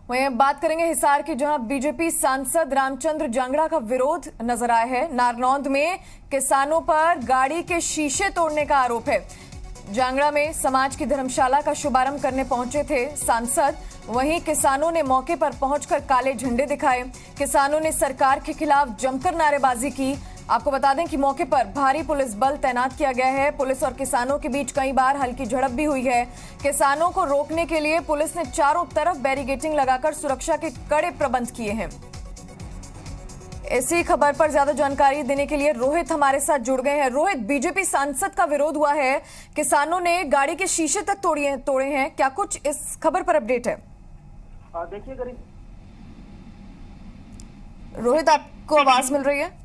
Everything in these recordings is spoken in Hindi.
वहीं अब बात करेंगे हिसार की, जहां बीजेपी सांसद रामचंद्र जांगड़ा का विरोध नजर आया है। नारनौंद में किसानों पर गाड़ी के शीशे तोड़ने का आरोप है। जांगड़ा में समाज की धर्मशाला का शुभारंभ करने पहुंचे थे सांसद। वहीं किसानों ने मौके पर पहुंचकर काले झंडे दिखाए। किसानों ने सरकार के खिलाफ जमकर नारेबाजी की। आपको बता दें कि मौके पर भारी पुलिस बल तैनात किया गया है। पुलिस और किसानों के बीच कई बार हल्की झड़प भी हुई है। किसानों को रोकने के लिए पुलिस ने चारों तरफ बैरिकेडिंग लगाकर सुरक्षा के कड़े प्रबंध किए हैं। इसी खबर पर ज्यादा जानकारी देने के लिए रोहित हमारे साथ जुड़ गए हैं। रोहित, बीजेपी सांसद का विरोध हुआ है, किसानों ने गाड़ी के शीशे तक तोड़े हैं, क्या कुछ इस खबर पर अपडेट है? देखिए रोहित, आपको आवाज मिल रही है?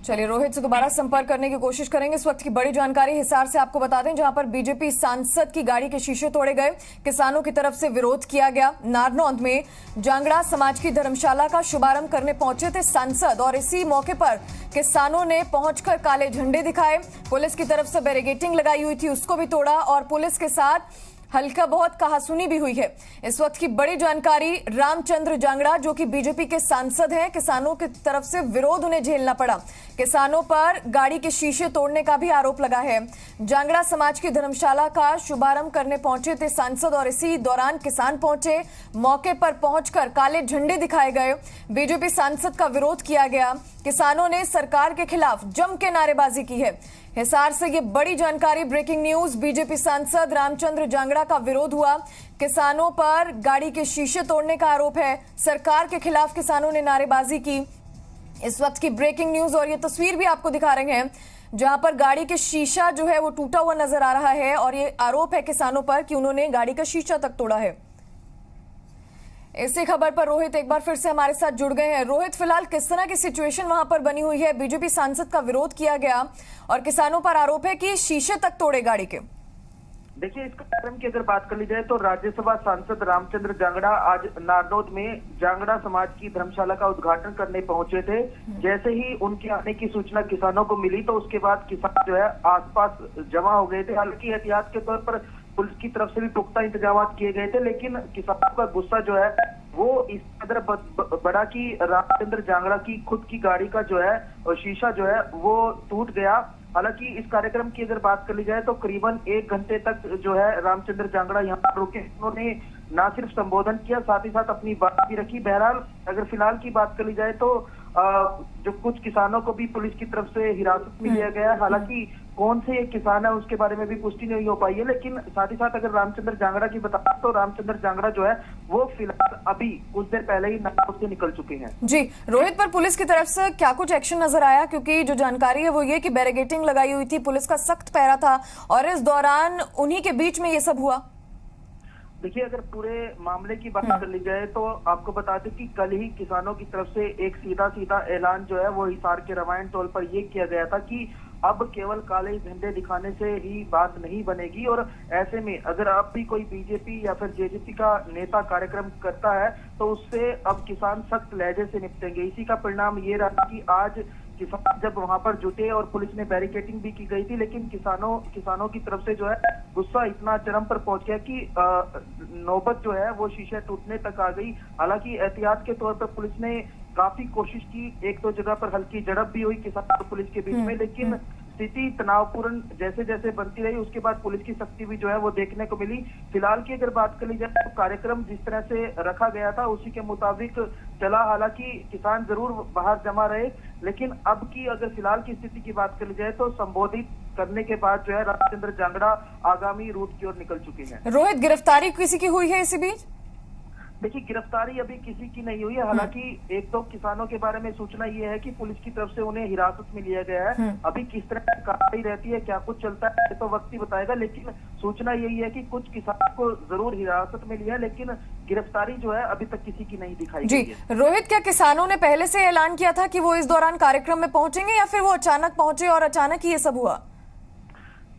चलिए रोहित से दोबारा संपर्क करने की कोशिश करेंगे। इस वक्त की बड़ी जानकारी हिसार से आपको बता दें, जहां पर बीजेपी सांसद की गाड़ी के शीशे तोड़े गए, किसानों की तरफ से विरोध किया गया। नारनौंद में जांगड़ा समाज की धर्मशाला का शुभारंभ करने पहुंचे थे सांसद और इसी मौके पर किसानों ने पहुंचकर काले झंडे दिखाए। पुलिस की तरफ से बैरिकेडिंग लगाई हुई थी, उसको भी तोड़ा और पुलिस के साथ हल्का बहुत कहासुनी भी हुई है। इस वक्त की बड़ी जानकारी, रामचंद्र जांगड़ा जो कि बीजेपी के सांसद हैं, किसानों की तरफ से विरोध उन्हें झेलना पड़ा। किसानों पर गाड़ी के शीशे तोड़ने का भी आरोप लगा है। जांगड़ा समाज की धर्मशाला का शुभारंभ करने पहुंचे थे सांसद और इसी दौरान किसान पहुंचे। मौके पर पहुंचकर काले झंडे दिखाए गए। बीजेपी सांसद का विरोध किया गया। किसानों ने सरकार के खिलाफ जम के नारेबाजी की है। हिसार से ये बड़ी जानकारी, ब्रेकिंग न्यूज। बीजेपी सांसद रामचंद्र जांगड़ा का विरोध हुआ। किसानों पर गाड़ी के शीशे तोड़ने का आरोप है। सरकार के खिलाफ किसानों ने नारेबाजी की। इस वक्त की ब्रेकिंग न्यूज और ये तस्वीर भी आपको दिखा रहे हैं, जहां पर गाड़ी के शीशा जो है वो टूटा हुआ नजर आ रहा है और ये आरोप है किसानों पर कि उन्होंने गाड़ी का शीशा तक तोड़ा है। इसी खबर पर रोहित एक बार फिर से हमारे साथ जुड़ गए हैं। रोहित, फिलहाल किस तरह की सिचुएशन वहां पर बनी हुई है? बीजेपी सांसद का विरोध किया गया और किसानों पर आरोप है कि शीशे तक तोड़े गाड़ी के। देखिए, इस कार्यक्रम की अगर बात कर ली जाए तो राज्यसभा सांसद रामचंद्र जांगड़ा आज नारनौंद में जांगड़ा समाज की धर्मशाला का उद्घाटन करने पहुंचे थे। जैसे ही उनके आने की सूचना किसानों को मिली तो उसके बाद किसान जो है आसपास जमा हो गए थे। हालांकि एहतियात के तौर पर पुलिस की तरफ से भी पुख्ता इंतजाम किए गए थे, लेकिन किसानों का गुस्सा जो है वो इस कदर बड़ा कि रामचंद्र जांगड़ा की खुद की गाड़ी का जो है शीशा जो है वो टूट गया। हालांकि इस कार्यक्रम की अगर बात कर ली जाए तो करीबन 1 घंटे तक जो है रामचंद्र जांगड़ा यहाँ पर रुके। उन्होंने न सिर्फ संबोधन किया, साथ ही साथ अपनी बात भी रखी। बहरहाल अगर फिलहाल की बात कर ली जाए तो जो कुछ किसानों को भी पुलिस की तरफ से हिरासत में लिया गया है। हालांकि कौन से एक किसान है उसके बारे में भी पुष्टि नहीं हो पाई है, लेकिन साथ ही साथ अगर रामचंद्र जांगड़ा की बता तो रामचंद्र जांगड़ा जो है वो फिलहाल अभी कुछ देर पहले ही नारनौंद से निकल चुके हैं। जी रोहित, पर पुलिस की तरफ से क्या कुछ एक्शन नजर आया? क्योंकि जो जानकारी है वो ये कि बैरिकेडिंग लगाई हुई थी, पुलिस का सख्त पहरा था और इस दौरान उन्हीं के बीच में ये सब हुआ। देखिए, अगर पूरे मामले की बात कर ली जाए तो आपको बता दें कि कल ही किसानों की तरफ से एक सीधा ऐलान जो है वो हिसार के रामायण टोल पर ये किया गया था कि अब केवल काले झंडे दिखाने से ही बात नहीं बनेगी और ऐसे में अगर अब भी कोई बीजेपी या फिर जेजेपी का नेता कार्यक्रम करता है तो उससे अब किसान सख्त लहजे से निपटेंगे। इसी का परिणाम ये रहा कि आज किसान जब वहां पर जुटे और पुलिस ने बैरिकेडिंग भी की गई थी, लेकिन किसानों की तरफ से जो है गुस्सा इतना चरम पर पहुंच गया कि नौबत जो है वो शीशे टूटने तक आ गई। हालांकि एहतियात के तौर पर पुलिस ने काफी कोशिश की, 1-2 जगह पर हल्की झड़प भी हुई किसान और पुलिस के बीच में, लेकिन स्थिति तनावपूर्ण जैसे जैसे बनती रही उसके बाद पुलिस की सख्ती भी जो है वो देखने को मिली। फिलहाल की अगर बात कर ली जाए तो कार्यक्रम जिस तरह से रखा गया था उसी के मुताबिक चला। हालांकि किसान जरूर बाहर जमा रहे, लेकिन अब की अगर फिलहाल की स्थिति की बात कर ली जाए तो संबोधित करने के बाद जो है रामचंद्र जांगड़ा आगामी रूट की ओर निकल चुके हैं। रोहित, गिरफ्तारी किसी की हुई है इसी बीच? देखिए, गिरफ्तारी अभी किसी की नहीं हुई है। हालांकि 1-2 किसानों के बारे में सूचना ये है कि पुलिस की तरफ से उन्हें हिरासत में लिया गया है। अभी किस तरह की कार्रवाई रहती है, क्या कुछ चलता है तो वक्त ही बताएगा, लेकिन सूचना यही है कि कुछ किसानों को जरूर हिरासत में लिया, लेकिन गिरफ्तारी जो है अभी तक किसी की नहीं दिखाई गई है। रोहित, क्या किसानों ने पहले से ऐलान किया था कि वो इस दौरान कार्यक्रम में पहुंचेंगे या फिर वो अचानक पहुंचे और अचानक ही ये सब हुआ?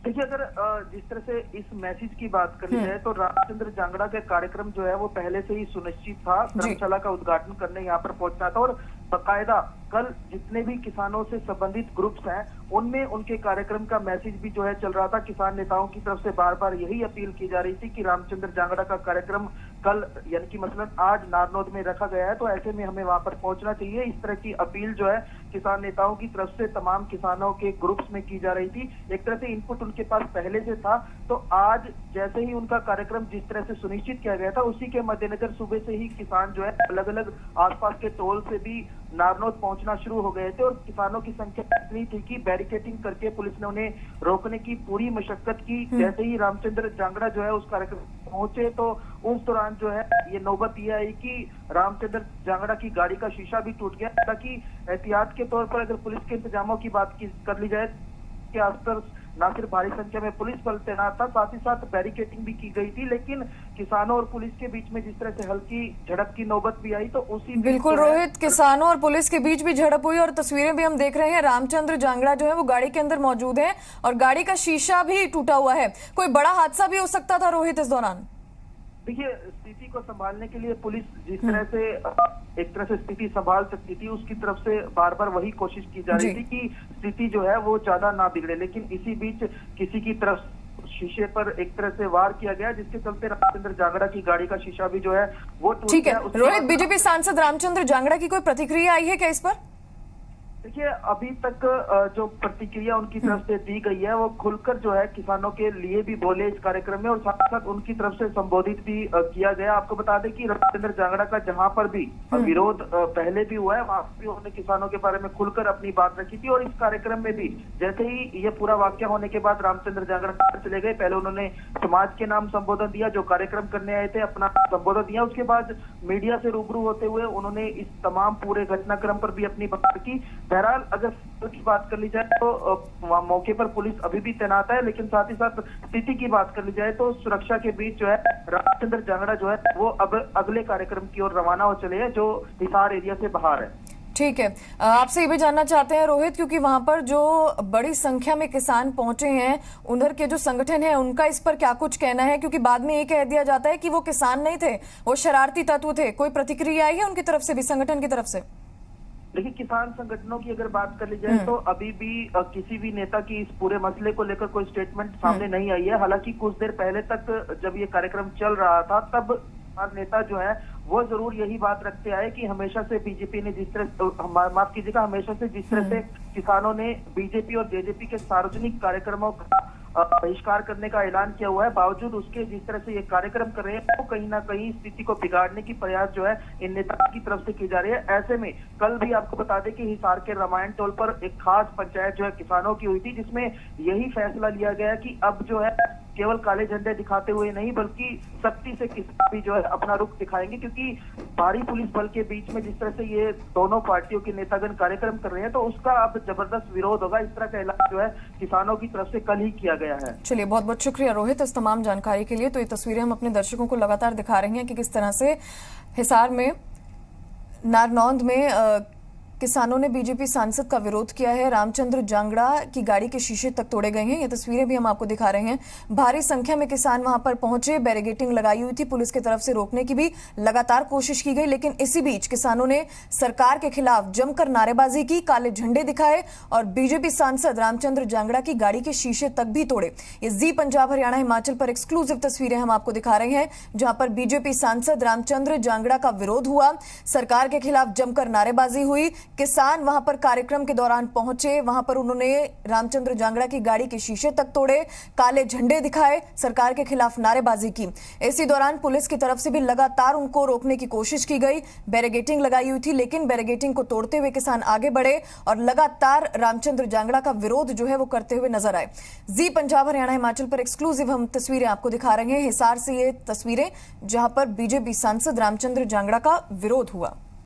देखिए, अगर जिस तरह से इस मैसेज की बात करी जाए तो रामचंद्र जांगड़ा का कार्यक्रम जो है वो पहले से ही सुनिश्चित था। धर्मशाला का उद्घाटन करने यहाँ पर पहुंचना था और बाकायदा कल जितने भी किसानों से संबंधित ग्रुप्स हैं उनमें उनके कार्यक्रम का मैसेज भी जो है चल रहा था। किसान नेताओं की तरफ से बार बार यही अपील की जा रही थी कि रामचंद्र जांगड़ा का कार्यक्रम कल यानी कि मसलन आज नारनौद में रखा गया है, तो ऐसे में हमें वहां पर पहुंचना चाहिए। इस तरह की अपील जो है किसान नेताओं की तरफ से तमाम किसानों के ग्रुप्स में की जा रही थी। एक तरह से इनपुट उनके पास पहले से था, तो आज जैसे ही उनका कार्यक्रम जिस तरह से सुनिश्चित किया गया था उसी के मद्देनजर सुबह से ही किसान जो है अलग अलग आसपास के टोल से भी नारनौद पहुंचना शुरू हो गए थे और किसानों की संख्या इतनी थी कि बैरिकेडिंग करके पुलिस ने उन्हें रोकने की पूरी मशक्कत की। जैसे ही रामचंद्र जांगड़ा जो है उस कार्यक्रम पहुंचे तो उस दौरान जो है ये नौबत ये आई कि रामचंद्र जांगड़ा की गाड़ी का शीशा भी टूट गया। ताकि एहतियात के तौर पर अगर पुलिस के इंतजामों की बात कर ली जाए के आसपास न सिर्फ भारी संख्या में पुलिस बल तैनात था, साथ ही साथ बैरिकेडिंग भी की गई थी। लेकिन किसानों और पुलिस के बीच में जिस तरह से हल्की झड़प की नौबत भी आई तो उसी बिल्कुल रोहित, किसानों और पुलिस के बीच भी झड़प हुई और तस्वीरें भी हम देख रहे हैं। रामचंद्र जांगड़ा जो है वो गाड़ी के अंदर मौजूद है और गाड़ी का शीशा भी टूटा हुआ है। कोई बड़ा हादसा भी हो सकता था रोहित इस दौरान? देखिए, स्थिति को संभालने के लिए पुलिस जिस तरह से एक तरह से स्थिति संभाल सकती थी उसकी तरफ से बार बार वही कोशिश की जा रही थी कि स्थिति जो है वो ज्यादा ना बिगड़े। लेकिन इसी बीच किसी की तरफ शीशे पर एक तरह से वार किया गया जिसके चलते रामचंद्र जांगड़ा की गाड़ी का शीशा भी जो है वो टूट गया। ठीक है रोहित, बीजेपी सांसद रामचंद्र जांगड़ा की कोई प्रतिक्रिया आई है क्या इस पर? देखिए, अभी तक जो प्रतिक्रिया उनकी तरफ से दी गई है वो खुलकर जो है किसानों के लिए भी बोले इस कार्यक्रम में और साथ साथ उनकी तरफ से संबोधित भी किया गया। आपको बता दें कि रामचंद्र जांगड़ा का जहां पर भी विरोध पहले भी हुआ है वहां भी उन्होंने किसानों के बारे में खुलकर अपनी बात रखी थी। और इस कार्यक्रम में भी जैसे ही ये पूरा वाक्य होने के बाद रामचंद्र जांगड़ा चले गए, पहले उन्होंने समाज के नाम संबोधन दिया, जो कार्यक्रम करने आए थे अपना संबोधन दिया। उसके बाद मीडिया से रूबरू होते हुए उन्होंने इस तमाम पूरे घटनाक्रम पर भी अपनी बात की। बहरहाल अगर की बात कर ली जाए तो मौके पर पुलिस अभी भी तैनात है, लेकिन साथ ही साथ स्थिति की बात कर ली जाए तो सुरक्षा के बीच जो है रामचंद्र जांगड़ा जो है वो अब अगले कार्यक्रम की ओर रवाना हो चले हैं जो हिसार एरिया से बाहर है। ठीक है, आपसे ये भी जानना चाहते हैं रोहित, क्योंकि वहां पर जो बड़ी संख्या में किसान पहुंचे हैं, उधर के जो संगठन है उनका इस पर क्या कुछ कहना है? क्योंकि बाद में ये कह दिया जाता है कि वो किसान नहीं थे, वो शरारती तत्व थे। कोई प्रतिक्रिया आई है उनकी तरफ से भी, संगठन की तरफ से? देखिए, किसान संगठनों की अगर बात कर ली जाए तो अभी भी किसी भी नेता की इस पूरे मसले को लेकर कोई स्टेटमेंट सामने नहीं आई है। हालांकि कुछ देर पहले तक जब ये कार्यक्रम चल रहा था तब नेता जो है वो जरूर यही बात रखते आए कि हमेशा से बीजेपी ने जिस तरह माफ कीजिएगा हमेशा से जिस तरह से किसानों ने बीजेपी और जेजेपी के सार्वजनिक कार्यक्रमों का बहिष्कार करने का ऐलान किया हुआ है, बावजूद उसके जिस तरह से ये कार्यक्रम कर रहे हैं वो कहीं ना कहीं स्थिति को बिगाड़ने की प्रयास जो है इन नेताओं की तरफ से की जा रही है। ऐसे में कल भी आपको बता दें कि हिसार के रामायण टोल पर एक खास पंचायत जो है किसानों की हुई थी, जिसमें यही फैसला लिया गया कि अब जो है केवल काले झंडे दिखाते हुए नहीं बल्कि सख्ती से किसान भी जो है अपना रुख दिखाएंगे, क्योंकि भारी पुलिस बल के बीच में जिस तरह से ये दोनों पार्टियों के नेतागण कार्यक्रम कर रहे हैं तो उसका अब जबरदस्त विरोध होगा। इस तरह का ऐलान जो है किसानों की तरफ से कल ही किया गया है। चलिए, बहुत बहुत शुक्रिया रोहित इस तमाम जानकारी के लिए। तो ये तस्वीरें हम अपने दर्शकों को लगातार दिखा रहे हैं कि किस तरह से हिसार में नारनौंद में किसानों ने बीजेपी सांसद का विरोध किया है। रामचंद्र जांगड़ा की गाड़ी के शीशे तक तोड़े गए हैं। ये तस्वीरें भी हम आपको दिखा रहे हैं। भारी संख्या में किसान वहां पर पहुंचे, बैरिकेडिंग लगाई हुई थी, पुलिस की तरफ से रोकने की भी लगातार कोशिश की गई, लेकिन इसी बीच किसानों ने सरकार के खिलाफ जमकर नारेबाजी की, काले झंडे दिखाए और बीजेपी सांसद रामचंद्र जांगड़ा की गाड़ी के शीशे तक भी तोड़े। ये जी पंजाब हरियाणा हिमाचल पर एक्सक्लूसिव तस्वीरें हम आपको दिखा रहे हैं, जहां पर बीजेपी सांसद रामचंद्र जांगड़ा का विरोध हुआ, सरकार के खिलाफ जमकर नारेबाजी हुई। किसान वहां पर कार्यक्रम के दौरान पहुंचे, वहां पर उन्होंने रामचंद्र जांगड़ा की गाड़ी के शीशे तक तोड़े, काले झंडे दिखाए, सरकार के खिलाफ नारेबाजी की। इसी दौरान पुलिस की तरफ से भी लगातार उनको रोकने की कोशिश की गई, बैरिकेडिंग लगाई हुई थी, लेकिन बैरिकेडिंग को तोड़ते हुए किसान आगे बढ़े और लगातार रामचंद्र जांगड़ा का विरोध जो है वो करते हुए नजर आए। जी पंजाब हरियाणा हिमाचल पर एक्सक्लूसिव हम तस्वीरें आपको दिखा रहे हैं। हिसार से ये तस्वीरें जहां पर बीजेपी सांसद रामचंद्र जांगड़ा का विरोध हुआ।